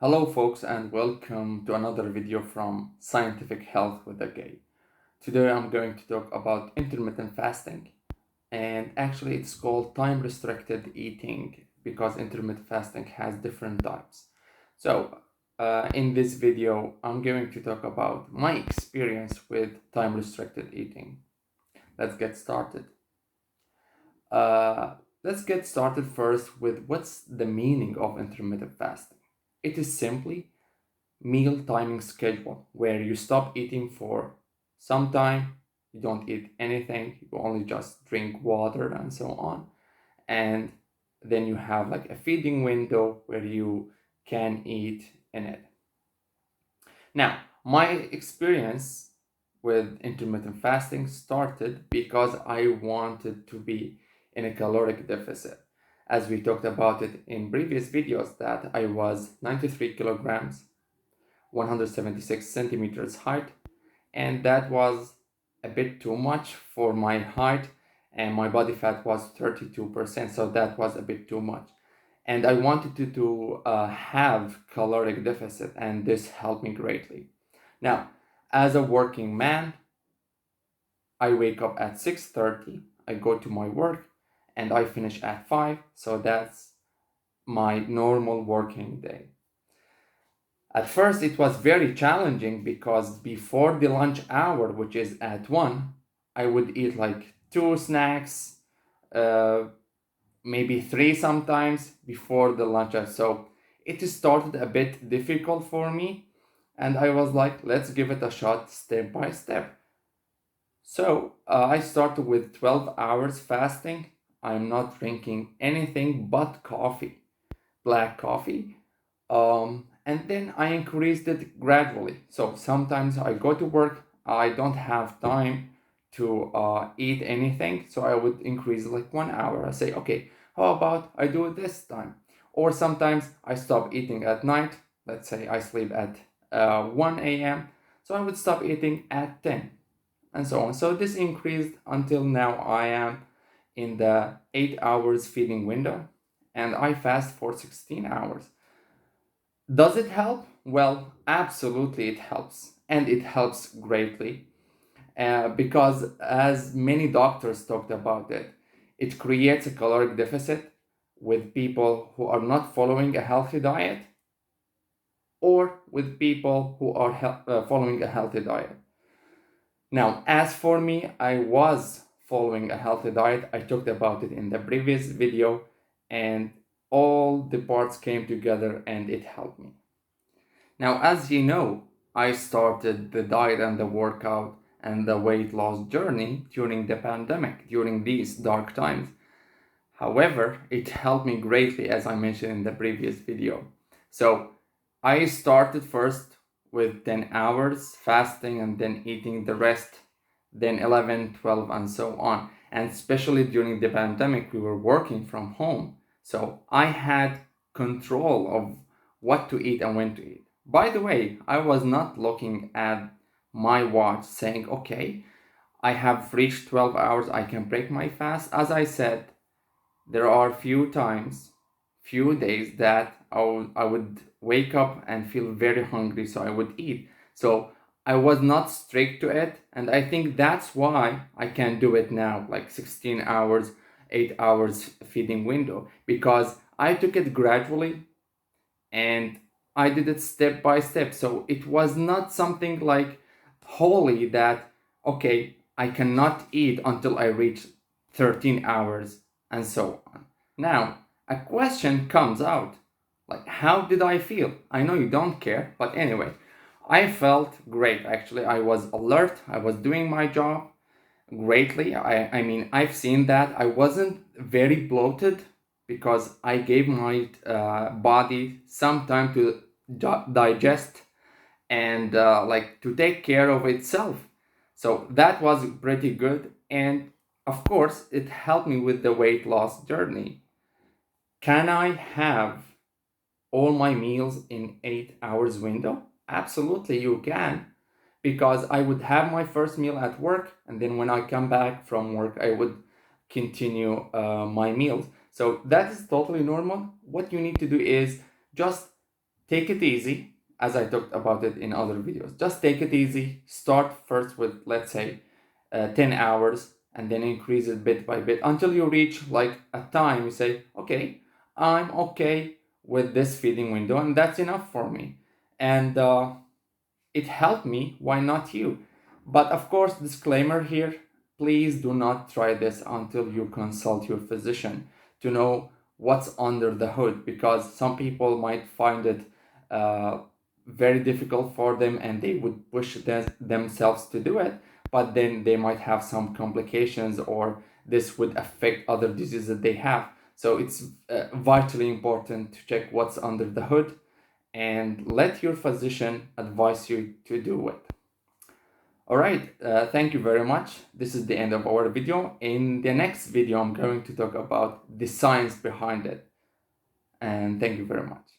Hello folks and welcome to another video from Scientific Health with a Gay. Today I'm going to talk about intermittent fasting, and actually it's called time restricted eating because intermittent fasting has different types. In this video I'm going to talk about my experience with time restricted eating. Let's get started. Let's get started first with what's the meaning of intermittent fasting. It is simply meal timing schedule where you stop eating for some time, you don't eat anything, you only just drink water and so on. And then you have like a feeding window where you can eat in it. Now, my experience with intermittent fasting started because I wanted to be in a caloric deficit. As we talked about it in previous videos, that I was 93 kilograms, 176 centimeters height, and that was a bit too much for my height, and my body fat was 32%, so that was a bit too much. And I wanted to have caloric deficit, and this helped me greatly. Now, as a working man, I wake up at 6:30, I go to my work, and I finish at 5, so that's my normal working day. At first, it was very challenging because before the lunch hour, which is at 1, I would eat like 2 snacks, uh, maybe 3 sometimes before the lunch hour. So it started a bit difficult for me, and I was like, let's give it a shot step by step. So I started with 12 hours fasting. I'm not drinking anything but coffee, black coffee. And then I increased it gradually. So sometimes I go to work, I don't have time to eat anything, so I would increase like 1 hour. I say, okay, how about I do it this time? Or sometimes I stop eating at night. Let's say I sleep at 1 a.m., so I would stop eating at 10, and so on. So this increased until now I am in the 8 hours feeding window, and I fast for 16 hours. Does it help? Well, absolutely it helps. And it helps greatly because, as many doctors talked about it, it creates a caloric deficit with people who are not following a healthy diet or with people who are following a healthy diet. Now, as for me, I was following a healthy diet. I talked about it in the previous video, and all the parts came together and it helped me. Now, as you know, I started the diet and the workout and the weight loss journey during the pandemic, during these dark times. However, it helped me greatly, as I mentioned in the previous video. So I started first with 10 hours fasting and then eating the rest, then 11, 12, and so on. And especially during the pandemic, we were working from home. So I had control of what to eat and when to eat. By the way, I was not looking at my watch saying, okay, I have reached 12 hours, I can break my fast. As I said, there are few days that I would wake up and feel very hungry, so I would eat. So I was not strict to it, and I think that's why I can do it now, like 16 hours, 8 hours feeding window, because I took it gradually and I did it step by step. So it was not something like holy that, okay, I cannot eat until I reach 13 hours and so on. Now, a question comes out like, how did I feel? I know you don't care, but anyway, I felt great actually. I was alert, I was doing my job greatly. I mean, I've seen that. I wasn't very bloated because I gave my body some time to digest and like to take care of itself. So that was pretty good. And of course, it helped me with the weight loss journey. Can I have all my meals in 8 hours window? Absolutely, you can, because I would have my first meal at work, and then when I come back from work, I would continue my meals. So that is totally normal. What you need to do is just take it easy, as I talked about it in other videos. Just take it easy. Start first with, let's say, 10 hours, and then increase it bit by bit until you reach like a time you say, okay, I'm okay with this feeding window, and that's enough for me. And it helped me, why not you? But of course, disclaimer here, please do not try this until you consult your physician to know what's under the hood, because some people might find it uh, very difficult for them and they would push themselves to do it, but then they might have some complications, or this would affect other diseases that they have. So it's vitally important to check what's under the hood and let your physician advise you to do it. All right, thank you very much. This is the end of our video. In the next video, I'm going to talk about the science behind it. And thank you very much.